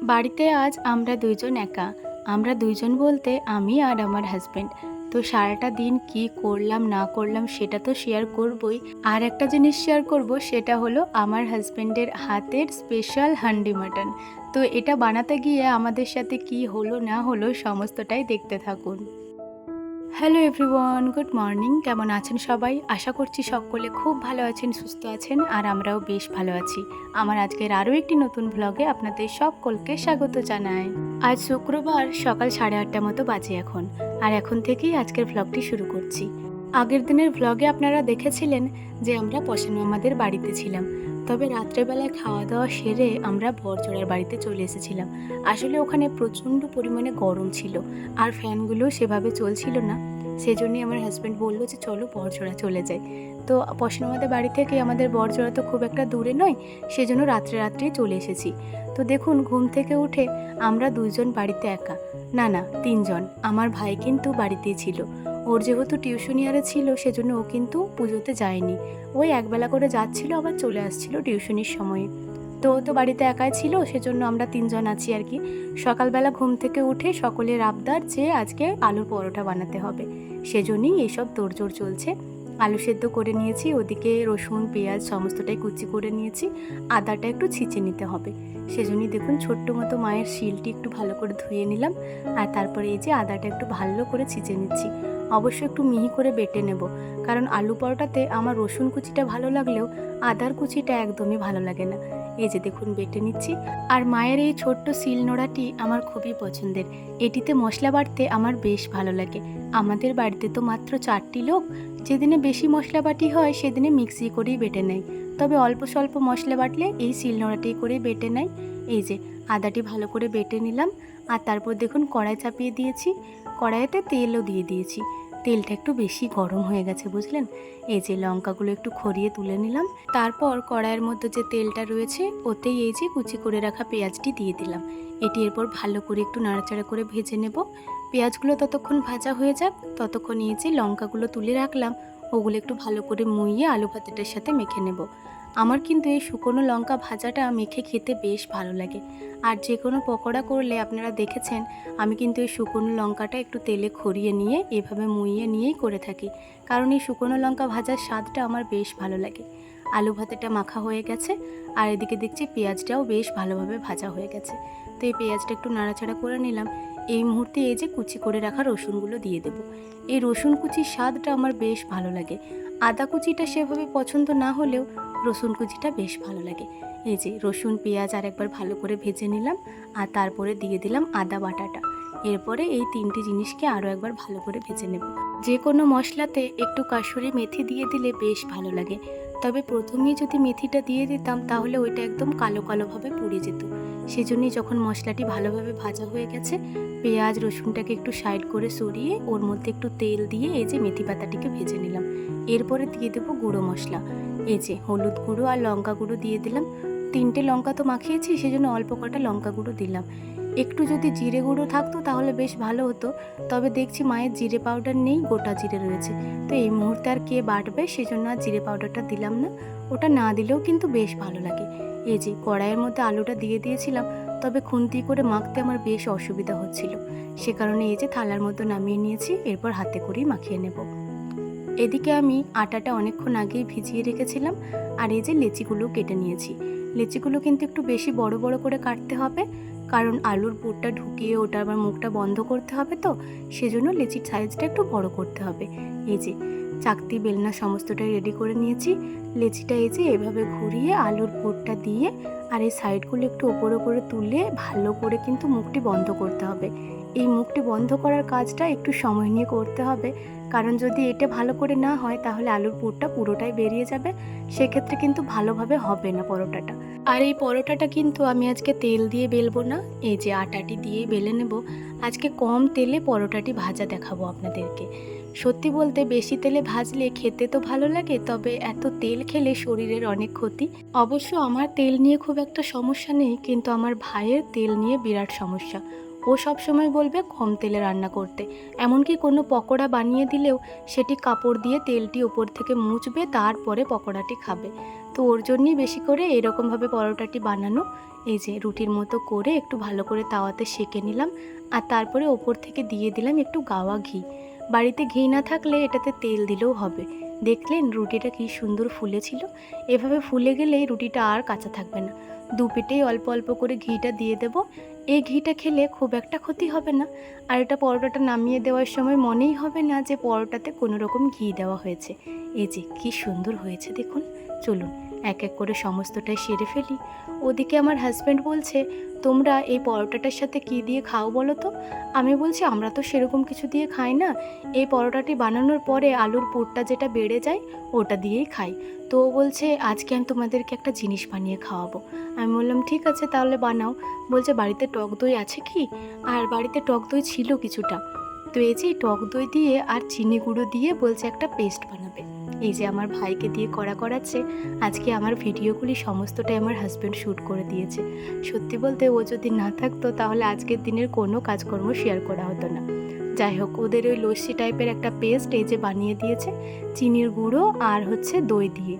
বাড়িতে আজ আমরা দুইজন একা। আমরা দুইজন বলতে আমি আর আমার হাজব্যান্ড। তো সারাটা দিন কি করলাম না করলাম সেটা তো শেয়ার করবই। আর একটা জিনিস শেয়ার করব, সেটা হলো আমার হাজব্যান্ডের হাতের স্পেশাল হান্ডি মাটন। তো এটা বানাতে গিয়ে আমাদের সাথে কি হলো না হলো সমস্তটাই দেখতে থাকুন। Hello everyone, good morning. কেমন আছেন সবাই? আশা করছি সকলে খুব ভালো আছেন, সুস্থ আছেন, আর আমরাও বেশ ভালো আছি। আমার আজকের আরও একটি নতুন ভ্লগে আপনাদের সকলকে স্বাগত জানাই। আজ শুক্রবার সকাল 8:30 মতো বাজে এখন, আর এখন থেকেই আজকের ভ্লগটি শুরু করছি। আগের দিনের ভ্লগে আপনারা দেখেছিলেন যে আমরা পশান মামাদের বাড়িতে ছিলাম। তবে রাত্রেবেলায় খাওয়া দাওয়া সেরে আমরা বরজোড়ার বাড়িতে চলে এসেছিলাম। আসলে ওখানে প্রচণ্ড পরিমাণে গরম ছিল, আর ফ্যানগুলো সেভাবে চলছিল না। সেজন্যই আমার হাজব্যান্ড বললো যে চলো বরজোড়া চলে যাই। তো পশান মামাদের বাড়ি থেকে আমাদের বরজোড়া তো খুব একটা দূরে নয়, সেজন্য রাত্রেই চলে এসেছি। তো দেখুন, ঘুম থেকে উঠে আমরা দুইজন বাড়িতে একা, না তিনজন। আমার ভাই কিন্তু বাড়িতেই ছিল। ওর যেহেতু টিউশন ইয়ারে ছিল, সেজন্য ও কিন্তু পুজোতে যায়নি। ওই একবেলা করে যাচ্ছিল, আবার চলে আসছিল টিউশনির সময়ে। তো ও তো বাড়িতে একাই ছিল, সেজন্য আমরা তিনজন আছি আর কি। সকালবেলা ঘুম থেকে উঠে সকলের আবদার যে আজকে আলুর পরোটা বানাতে হবে, সেজন্যই এইসব তোড়জোড় চলছে। আলু সেদ্ধ করে নিয়েছি, ওদিকে রসুন পেঁয়াজ সমস্তটাই কুচি করে নিয়েছি। আদাটা একটু ছিঁচে নিতে হবে, সেজন্যই দেখুন ছোট্ট মতো মায়ের শিলটি একটু ভালো করে ধুয়ে নিলাম। আর তারপরে এই যে আদাটা একটু ভালো করে ছিঁচে নিচ্ছি। অবশ্যই একটু মিহি করে বেটে নেব, কারণ আলু পরোটাতে আমার রসুন কুচিটা ভালো লাগলেও আদার কুচিটা একদমই ভালো লাগে না। এই যে দেখুন বেটে নিচ্ছি। আর মায়ের এই ছোট্ট শিল নোড়াটি আমার খুবই পছন্দের। এটিতে মশলা বাটতে আমার বেশ ভালো লাগে। আমাদের বাড়িতে তো মাত্র 4টি লোক। যেদিনে বেশি মশলা বাটি হয় সেদিনে মিক্সি করেই বেটে নেয়, তবে অল্প স্বল্প মশলা বাটলে এই শিল নোড়াটি করেই বেটে নেয়। এই যে আদাটি ভালো করে বেটে নিলাম। আর তারপর দেখুন কড়াই চাপিয়ে দিয়েছি, কড়াইতে তেলও দিয়ে দিয়েছি। তেলটা একটু বেশি গরম হয়ে গেছে বুঝলেন। এই যে লঙ্কাগুলো একটু খড়িয়ে তুলে নিলাম। তারপর কড়াইয়ের মধ্যে যে তেলটা রয়েছে ওতেই এই যে কুচি করে রাখা পেঁয়াজটি দিয়ে দিলাম। এটি এরপর ভালো করে একটু নাড়াচাড়া করে ভেজে নেব। পেঁয়াজগুলো ততক্ষণ ভাজা হয়ে যাক, ততক্ষণ এই যে লঙ্কাগুলো তুলে রাখলাম ওগুলো একটু ভালো করে মুইয়ে আলু ভাতেটার সাথে মেখে নেব। আমার কিন্তু এই শুকনো লঙ্কা ভাজাটা মেখে খেতে বেশ ভালো লাগে। আর যে কোনো পকোড়া করলে আপনারা দেখেছেন আমি কিন্তু এই শুকনো লঙ্কাটা একটু তেলে খড়িয়ে নিয়ে এভাবে মুইয়ে নিয়েই করে থাকি, কারণ এই শুকনো লঙ্কা ভাজার স্বাদটা আমার বেশ ভালো লাগে। আলু ভাতেটা মাখা হয়ে গেছে, আর এদিকে দেখছি পেঁয়াজটাও বেশ ভালোভাবে ভাজা হয়ে গেছে। তো এই পেঁয়াজটা একটু নাড়াচাড়া করে নিলাম। এই মুহূর্তে এই যে কুচি করে রাখা রসুনগুলো দিয়ে দেব। এই রসুন কুচির স্বাদটা আমার বেশ ভালো লাগে। আদা কুচিটা সেভাবে পছন্দ না হলেও রসুন কুচিটা বেশ ভালো লাগে। এই যে রসুন পেঁয়াজ আর একবার ভালো করে ভেজে নিলাম, আর তারপরে দিয়ে দিলাম আদা বাটাটা। এরপরে এই তিনটি জিনিসকে আরও একবার ভালো করে ভেজে নেব। যে কোনো মশলাতে একটু কাসুরি মেথি দিয়ে দিলে বেশ ভালো লাগে, তবে প্রথমেই যদি মেথিটা দিয়ে দিতাম তাহলে ওইটা একদম কালো কালোভাবে পুড়ে যেত। সেজন্যই যখন মশলাটি ভালোভাবে ভাজা হয়ে গেছে, পেঁয়াজ রসুনটাকে একটু সাইড করে সরিয়ে ওর মধ্যে একটু তেল দিয়ে এই যে মেথি পাতাটিকে ভেজে নিলাম। এরপরে দিয়ে দেবো গুঁড়ো মশলা। এই যে হলুদ গুঁড়ো আর লঙ্কা গুঁড়ো দিয়ে দিলাম। 3টে লঙ্কা তো মাখিয়েছি, সেজন্য অল্প কটা লঙ্কা গুঁড়ো দিলাম। একটু যদি জিরে গুঁড়ো থাকতো তাহলে বেশ ভালো হতো, তবে দেখছি মায়ের জিরে পাউডার নেই, গোটা জিরে রয়েছে। তো এই মুহূর্তে আর কে বাটবে, সেজন্য আর জিরে পাউডারটা দিলাম না। ওটা না দিলেও কিন্তু বেশ ভালো লাগে। এই যে কড়াইয়ের মধ্যে আলুটা দিয়ে দিয়েছিলাম, তবে খুন্তি করে মাখতে আমার বেশ অসুবিধা হচ্ছিল। সে কারণে এই যে থালার মধ্যে নামিয়ে নিয়েছি, এরপর হাতে করেই মাখিয়ে নেব। এদিকে আমি আটাটা অনেকক্ষণ আগেই ভিজিয়ে রেখেছিলাম, আর এই যে লেচিগুলো কেটে নিয়েছি। লেচিগুলো কিন্তু একটু বেশি বড় বড় করে কাটতে হবে, কারণ আলুর পুরটা ঢুকিয়ে ওটা আবার মুখটা বন্ধ করতে হবে, তো সেজন্য লেচির সাইজটা একটু বড় করতে হবে। এই যে চাকতি বেলনা সমস্তটাই রেডি করে নিয়েছি। লেচিটা এই যে এভাবে ঘুরিয়ে আলুর পুরটা দিয়ে আর এই সাইডগুলো একটু ওপরে করে তুলে ভালো করে কিন্তু মুখটি বন্ধ করতে হবে। এই মুখটি বন্ধ করার কাজটা একটু সময় নিয়ে করতে হবে, কারণ যদি এটা ভালো করে না হয় তাহলে আলুর পুরটা পুরোটাই বেরিয়ে যাবে, সেক্ষেত্রে কিন্তু ভালোভাবে হবে না পরোটাটা। আর এই পরোটাটা কিন্তু আমি আজকে তেল দিয়ে বেলবো না, এই যে আটাটি দিয়েই বেলে নেব। আজকে কম তেলে পরোটাটি ভাজা দেখাবো আপনাদেরকে। সত্যি বলতে বেশি তেলে ভাজলে খেতে তো ভালো লাগে, তবে এত তেল খেলে শরীরের অনেক ক্ষতি। অবশ্য আমার তেল নিয়ে খুব একটা সমস্যা নেই, কিন্তু আমার ভাইয়ের তেল নিয়ে বিরাট সমস্যা। ও ও সব সময় বলবে কম তেলে রান্না করতে, এমনকি কোনো পকোড়া বানিয়ে দিলেও সেটি কাপড় দিয়ে তেলটি ওপর থেকে মুছবে, তারপরে পকোড়াটি খাবে। তো ওর জন্যই বেশি করে এরকমভাবে পরোটাটি বানানো। এই যে রুটির মতো করে একটু ভালো করে তাওয়াতে সেঁকে নিলাম, আর তারপরে ওপর থেকে দিয়ে দিলাম একটু গাওয়া ঘি। বাড়িতে ঘি না থাকলে এটাতে তেল দিলেও হবে। দেখলেন রুটিটা কি সুন্দর ফুলেছিল। এভাবে ফুলে গেলেই রুটিটা আর কাঁচা থাকবে না। দু পিঠেই অল্প অল্প করে ঘিটা দিয়ে দেব। এই ঘিটা খেলে খুব একটা ক্ষতি হবে না, আর এটা পরোটাটা নামিয়ে দেওয়ার সময় মনেই হবে না যে পরোটাতে কোনো রকম ঘি দেওয়া হয়েছে। এই যে কি সুন্দর হয়েছে দেখুন। চলুন এক এক করে সমস্তটাই সেরে ফেলি। ওদিকে আমার হাজব্যান্ড বলছে, তোমরা এই পরোটাটার সাথে কি দিয়ে খাও বলো তো? আমি বলছি আমরা তো সেরকম কিছু দিয়ে খাই না, এই পরোটাটি বানানোর পরে আলুর পুরটা যেটা বেড়ে যায় ওটা দিয়েই খাই। তো ও বলছে আজকে আমি তোমাদেরকে একটা জিনিস বানিয়ে খাওয়াবো। আমি বললাম ঠিক আছে তাহলে বানাও। বলছে বাড়িতে টক দই আছে কি? আর বাড়িতে টক দই ছিল কিছুটা। তো এই যে টক দই দিয়ে আর চিনি গুঁড়ো দিয়ে বলছে একটা পেস্ট বানাবে। এই যে আমার ভাইকে দিয়ে করাচ্ছে। আজকে আমার ভিডিওগুলি সমস্তটাই আমার হাজব্যান্ড শ্যুট করে দিয়েছে। সত্যি বলতে ও যদি না থাকতো তাহলে আজকের দিনের কোনো কাজকর্ম শেয়ার করা হতো না। যাই হোক, ওদের ওই লস্যি টাইপের একটা পেস্ট এই যে বানিয়ে দিয়েছে চিনির গুঁড়ো আর হচ্ছে দই দিয়ে।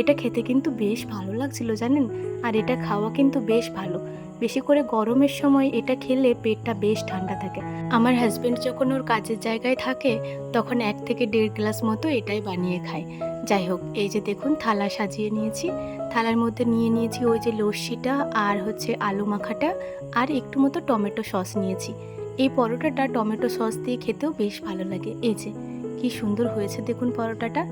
এটা খেতে কিন্তু বেশ ভালো লাগছিল জানেন, আর এটা খাওয়া কিন্তু বেশ ভালো। বেশি করে গরমের সময় এটা খেলে পেটটা বেশ ঠান্ডা থাকে। আমার হাজব্যান্ড যখন ওর কাজের জায়গায় থাকে তখন 1 থেকে 1.5 গ্লাস মতো এটাই বানিয়ে খায়। যাই হোক, এই যে দেখুন থালা সাজিয়ে নিয়েছি। থালার মধ্যে নিয়ে নিয়েছি ওই যে লস্যিটা আর হচ্ছে আলু মাখাটা, আর একটু মতো টমেটো সস নিয়েছি। এই পরোটাটা টমেটো সস দিয়ে খেতেও বেশ ভালো লাগে। এই যে কি সুন্দর হয়েছে দেখুন পরোটাটা।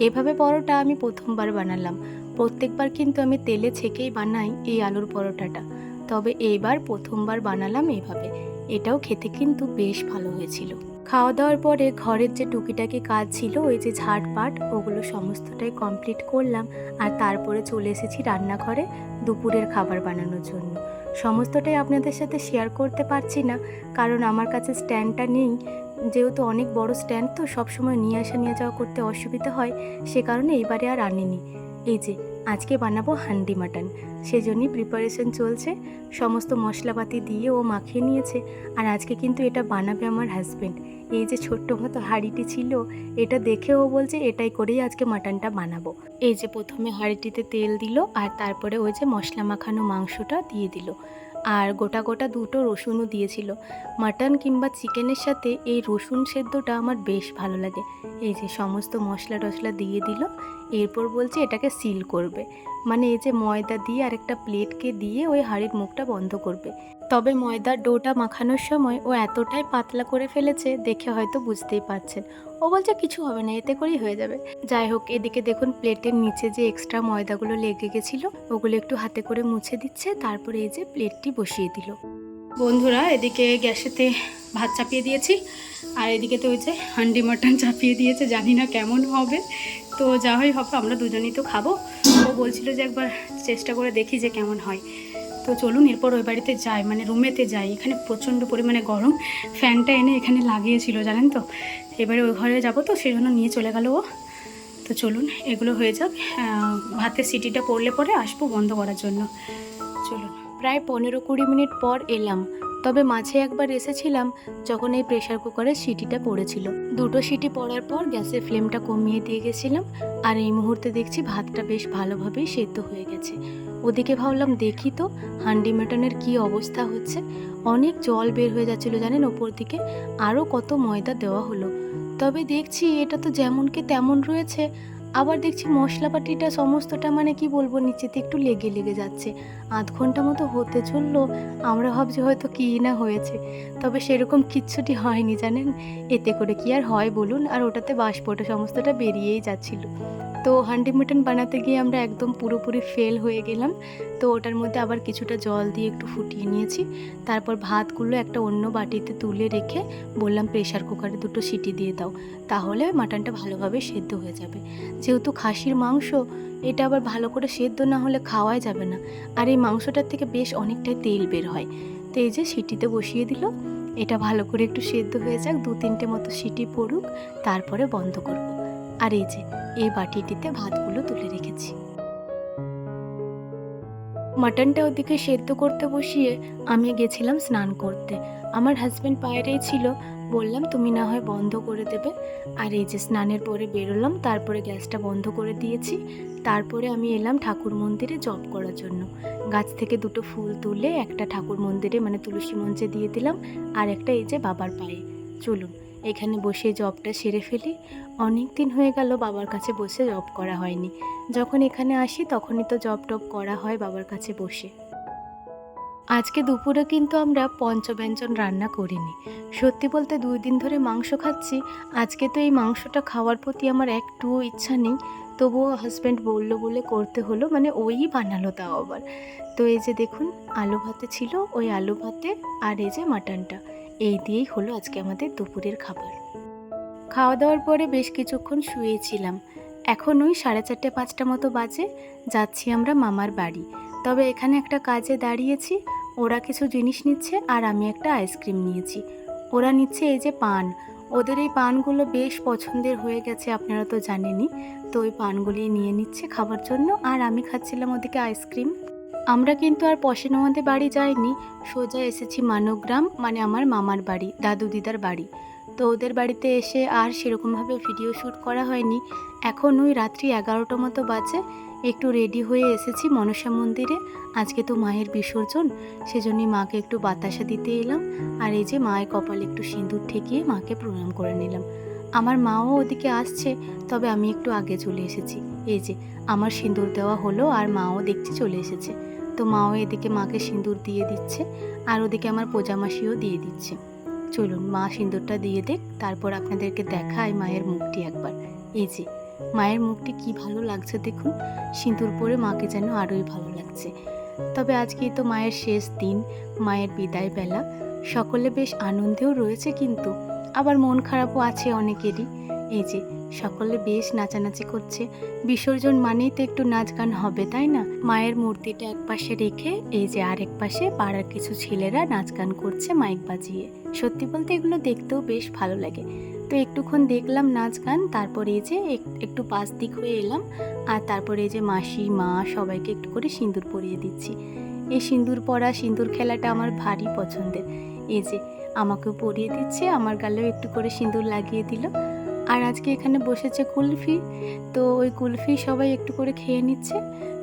এভাবে পরোটা আমি প্রথমবার বানালাম। প্রত্যেকবার কিন্তু আমি তেলে ছেঁকেই বানাই এই আলুর পরোটাটা, তবে এইবার প্রথমবার বানালাম এইভাবে। এটাও খেতে কিন্তু বেশ ভালো হয়েছিল। খাওয়া দাওয়ার পরে ঘরের যে টুকিটাকি কাজ ছিল ওই যে ঝাড়পাট ওগুলো সমস্তটাই কমপ্লিট করলাম, আর তারপরে চলে এসেছি রান্নাঘরে দুপুরের খাবার বানানোর জন্য। সমস্তটাই আপনাদের সাথে শেয়ার করতে পারছি না, কারণ আমার কাছে স্ট্যান্ডটা নেই। যেহেতু অনেক বড় স্ট্যান্ড তো সবসময় নিয়ে আসা নিয়ে যাওয়া করতে অসুবিধা হয়, সে কারণে এইবারে আর আনিনি। এই যে আজকে বানাবো হান্ডি মাটন, সেজন্যই প্রিপারেশন চলছে। সমস্ত মশলাপাতি দিয়ে ও মাখিয়ে নিয়েছে, আর আজকে কিন্তু এটা বানাবে আমার হাজব্যান্ড। এই যে ছোট্ট মতো হাঁড়িটি ছিল, এটা দেখে ও বলছে এটাই করেই আজকে মাটনটা বানাবো। এই যে প্রথমে হাঁড়িটিতে তেল দিল, আর তারপরে ওই যে মশলা মাখানো মাংসটা দিয়ে দিল, আর গোটা গোটা 2টো রসুনও দিয়েছিল। মাটন কিংবা চিকেনের সাথে এই রসুন সেদ্ধটা আমার বেশ ভালো লাগে। এই যে সমস্ত মশলা টশলা দিয়ে দিল, এরপর বলছে এটাকে সিল করবে, মানে এই যে ময়দা দিয়ে আর একটা প্লেটকে দিয়ে ওই হাঁড়ির মুখটা বন্ধ করবে। তবে ময়দার ডোটা মাখানোর সময় ও এতটাই পাতলা করে ফেলেছে, দেখে হয়তো বুঝতেই পারছেন। ও বলছে কিছু হবে না, এতে করেই হয়ে যাবে। যাই হোক, এদিকে দেখুন প্লেটের নিচে যে এক্সট্রা ময়দাগুলো লেগে গেছিলো ওগুলো একটু হাতে করে মুছে দিচ্ছে, তারপরে এই যে প্লেটটি বসিয়ে দিল। বন্ধুরা, এদিকে গ্যাসেতে ভাত চাপিয়ে দিয়েছি, আর এদিকে তো ওই যে হান্ডি মাটন চাপিয়ে দিয়েছে। জানি না কেমন হবে, তো যা হয় হবে, আমরা দুজনেই তো খাবো। ও বলছিল যে একবার চেষ্টা করে দেখি যে কেমন হয়। তো চলুন এরপর ওই বাড়িতে যাই, মানে রুমেতে যাই। এখানে প্রচণ্ড পরিমাণে গরম, ফ্যানটা এনে এখানে লাগিয়েছিল জানেন তো। এবারে ওই ঘরে যাবো তো সেই জন্য নিয়ে চলে গেল ও। তো চলুন এগুলো হয়ে যাক, ভাতের সিটিটা পড়লে পরে আসবো বন্ধ করার জন্য। চলুন, প্রায় 15-20 মিনিট পর এলাম। তবে মাঝে একবার এসেছিলাম যখন এই প্রেশার কুকারের সিটিটা পড়েছিল। 2টো সিটি পড়ার পর গ্যাসের ফ্লেমটা কমিয়ে দিয়ে গেছিলাম, আর এই মুহূর্তে দেখছি ভাতটা বেশ ভালোভাবেই সেদ্ধ হয়ে গেছে। ওদিকে ভাবলাম দেখি তো হান্ডি মাটনের কি অবস্থা হচ্ছে। অনেক জল বের হয়ে যাচ্ছিল জানেন ওপর দিকে, আরও কত ময়দা দেওয়া হলো। তবে দেখছি এটা তো যেমনকে তেমন রয়েছে, আবার দেখছি মশলাপাতিটা সমস্তটা মানে কি বলবো নিচেতে একটু লেগে লেগে যাচ্ছে। আধ ঘন্টা মতো হতে চললো, আমরা ভাবছি হয়তো কী না হয়েছে, তবে সেরকম কিচ্ছুটি হয়নি জানেন। এতে করে কি আর হয় বলুন, আর ওটাতে বাষ্পটা সমস্তটা বেরিয়েই যাচ্ছিল। তো হান্ডি মাটন বানাতে গিয়ে আমরা একদম পুরোপুরি ফেল হয়ে গেলাম। তো ওটার মধ্যে আবার কিছুটা জল দিয়ে একটু ফুটিয়ে নিয়েছি, তারপর ভাতগুলো একটা অন্য বাটিতে তুলে রেখে বললাম প্রেশার কুকারে 2টো সিটি দিয়ে দাও, তাহলে মাটনটা ভালোভাবে সেদ্ধ হয়ে যাবে। যেহেতু খাসির মাংস, এটা আবার ভালো করে সেদ্ধ না হলে খাওয়াই যাবে না, আর এই মাংসটার থেকে বেশ অনেকটাই তেল বের হয়। তো এই যে সিটিতে বসিয়ে দিল, এটা ভালো করে একটু সেদ্ধ হয়ে যাক, 2-3টে মতো সিটি পড়ুক, তারপরে বন্ধ করব। আর এই যে এই বাটিটিতে ভাতগুলো তুলে রেখেছি। মাটনটা ওদিকে সেদ্ধ করতে বসিয়ে আমি গেছিলাম স্নান করতে। আমার হাজব্যান্ড বাইরেই ছিল, বললাম তুমি না হয় বন্ধ করে দেবে। আর এই যে স্নানের পরে বেরোলাম, তারপরে গ্যাসটা বন্ধ করে দিয়েছি। তারপরে আমি এলাম ঠাকুর মন্দিরে জপ করার জন্য। গাছ থেকে দুটো ফুল তুলে একটা ঠাকুর মন্দিরে মানে তুলসী মঞ্চে দিয়ে দিলাম, আর একটা এই যে বাবার পায়ে। চলুন এখানে বসে জবটা সেরে ফেলি। অনেক দিন হয়ে গেল বাবার কাছে বসে জব করা হয়নি। যখন এখানে আসি তখনই তো জব টপ করা হয় বাবার কাছে বসে। আজকে দুপুরে কিন্তু আমরা পঞ্চব্যঞ্জন রান্না করিনি। সত্যি বলতে 2 দিন ধরে মাংস খাচ্ছি। আজকে তো এই মাংসটা খাওয়ার প্রতি আমার একটুও ইচ্ছা নেই, তবুও হাজব্যান্ড বলল বলে করতে হলো, মানে ওই বানালো তাও আবার। তো এই যে দেখুন আলু ভাতে ছিল, ওই আলু ভাতে আর এই যে মাটনটা, এই দিয়েই হলো আজকে আমাদের দুপুরের খাবার। খাওয়া দাওয়ার পরে বেশ কিছুক্ষণ শুয়েছিলাম। এখন ওই 4:30-5টা মতো বাজে, যাচ্ছি আমরা মামার বাড়ি। তবে এখানে একটা কাজে দাঁড়িয়েছি, ওরা কিছু জিনিস নিচ্ছে আর আমি একটা আইসক্রিম নিয়েছি। ওরা নিচ্ছে এই যে পান, ওদের এই পানগুলো বেশ পছন্দের হয়ে গেছে, আপনারা তো জানেনই। তো ওই পানগুলি নিয়ে নিচ্ছে খাবার জন্য, আর আমি খাচ্ছিলাম ওদিকে আইসক্রিম। আমরা কিন্তু আর পশেনমাদের বাড়ি যাইনি, সোজা এসেছি মানবগ্রাম, মানে আমার মামার বাড়ি, দাদু দিদার বাড়ি। তো ওদের বাড়িতে এসে আর সেরকমভাবে ভিডিও শ্যুট করা হয়নি। এখন ওই রাত্রি 11টা মতো বাজে, একটু রেডি হয়ে এসেছি মনসা মন্দিরে। আজকে তো মায়ের বিসর্জন, সেজন্যই মাকে একটু বাতাসা দিতে এলাম। আর এই যে মায়ের কপালে একটু সিঁদুর ঠেকিয়ে মাকে প্রণাম করে নিলাম। আমার মাও ওদিকে আসছে, তবে আমি একটু আগে চলে এসেছি। এই যে আমার সিঁদুর দেওয়া হলো আর মাও দেখছি চলে এসেছে। তো মাও এদিকে মাকে সিঁদুর দিয়ে দিচ্ছে, আর ওদিকে আমার পোজামাসিও দিয়ে দিচ্ছে। চলুন মা সিঁদুরটা দিয়ে দেখ, তারপর আপনাদেরকে দেখাই মায়ের মুখটি একবার। এই যে মায়ের মুখটি কি ভালো লাগছে দেখুন, সিঁদুর পরে মাকে যেন আরোই ভালো লাগছে। তবে আজকেই তো মায়ের শেষ দিন, মায়ের বিদায় বেলা। সকলে বেশ আনন্দেও রয়েছে, কিন্তু আবার মন খারাপও আছে অনেকেরই। এই যে সকলে বেশ নাচানাচি করছে, বিসর্জন মানেই তো একটু নাচ গান হবে, তাই না? মায়ের মূর্তিটা এক পাশে রেখে এই যে আরেক পাশে পাড়ার কিছু ছেলেরা নাচ গান করছে মাইক বাজিয়ে। সত্যি বলতে এগুলো দেখতেও বেশ ভালো লাগে। তো একটুক্ষণ দেখলাম নাচ গান, তারপরে এই যে একটু পাশ দিক হয়ে এলাম, আর তারপরে এই যে মাসি মা সবাইকে একটু করে সিঁদুর পরিয়ে দিচ্ছি। এই সিঁদুর পরা সিঁদুর খেলাটা আমার ভারী পছন্দের। এই যে আমাকেও পরিয়ে দিচ্ছে, আমার গালেও একটু করে সিঁদুর লাগিয়ে দিল। আর আজকে এখানে বসেছে কুলফি, তো ওই কুলফি সবাই একটু করে খেয়ে নিচ্ছে।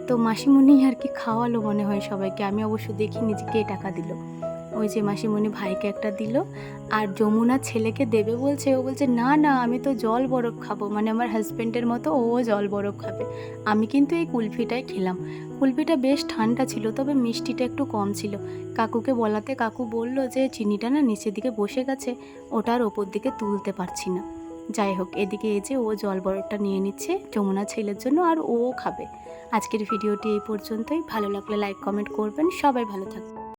তো মাসিমণি আর কি খাওয়ালো মনে হয় সবাইকে, আমি অবশ্য দেখিনি যে কে টাকা দিল। ওই যে মাসিমণি ভাইকে একটা দিল, আর যমুনা ছেলেকে দেবে বলছে, ও বলছে না না আমি তো জল বরফ খাবো, মানে আমার হাজব্যান্ডের মতো ও জল বরফ খাবে। আমি কিন্তু এই কুলফিটাই খেলাম। কুলফিটা বেশ ঠান্ডা ছিল, তবে মিষ্টিটা একটু কম ছিল। কাকুকে বলাতে কাকু বলল যে চিনিটা না নিচের দিকে বসে গেছে, ওটার ওপর দিকে তুলতে পারছি না। যাই হোক, এদিকে এই যে ও জল বরফটা নিয়ে নিচ্ছে যমুনা ছেলের জন্য, আর ও খাবে। আজকের ভিডিওটি এই পর্যন্তই। ভালো লাগলে লাইক কমেন্ট করবেন। সবাই ভালো থাকবেন।